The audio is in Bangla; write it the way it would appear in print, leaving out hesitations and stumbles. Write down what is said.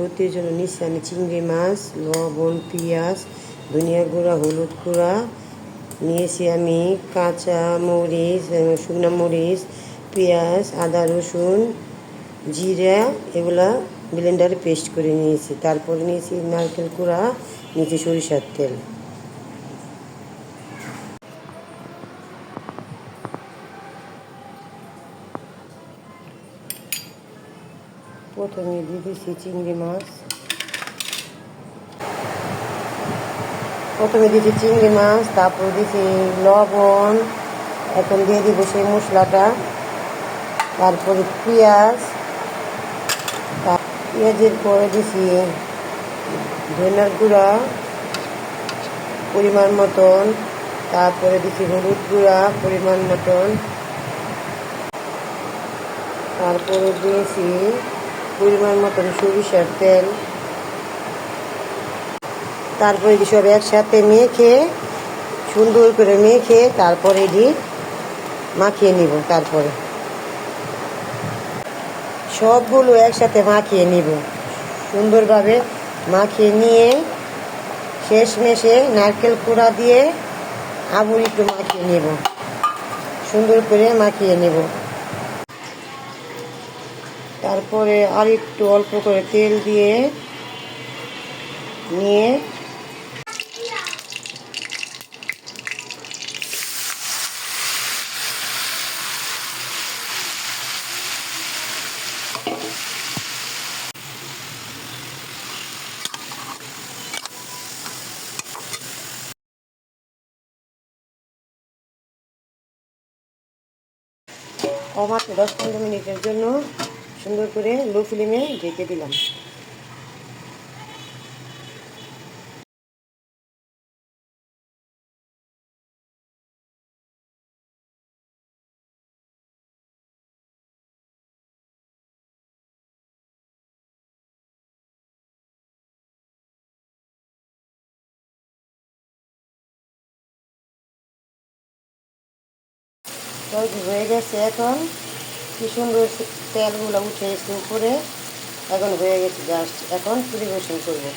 ভর্তির জন্য নিচ্ছি আমি চিংড়ি মাছ, লবণ, পেঁয়াজ, ধনিয়া গুঁড়া, হলুদ গুঁড়া নিয়েছি। আমি কাঁচা মরিচ, শুকনো মরিচ, পেঁয়াজ, আদা, রসুন, জিরা এগুলা ব্লেন্ডারে পেস্ট করে নিয়েছি। তারপরে নিয়েছি নারকেল কুড়া, নিয়েছি সরিষার তেল। প্রথমে দিয়ে দিচ্ছি চিংড়ি মাছ, তারপর দিয়েছি লবণ। এখন দিয়ে দিব সেই মশলাটা। তারপরে পেঁয়াজের পরে দিছি ধনিয়ার গুঁড়া পরিমাণ মতন, তারপরে দিছি হলুদ গুঁড়া পরিমাণ মতন, তারপরে দিয়েছি পরিমাণ মতন সরিষার তেল। তারপরে এটি সব একসাথে সুন্দর করে মেখে তারপরে এটি মাখিয়ে নিব। তারপরে সবগুলো একসাথে মাখিয়ে নিব, সুন্দরভাবে মাখিয়ে নিয়ে শেষমেশে নারকেল কুড়া দিয়ে আবার একটু মাখিয়ে নেব, সুন্দর করে মাখিয়ে নেব। তারপরে আর একটু অল্প করে তেল দিয়ে নিয়ে মাত্র 10-15 মিনিটের জন্য সুন্দর করে লো ফ্লেমে ঢেকে দিলাম। তৈরি হয়ে গেছে। এখন কি সুন্দর তেলগুলো উঠে এসে উপরে, এখন হয়ে গেছে। জাস্ট এখন পরিবেশন করবো।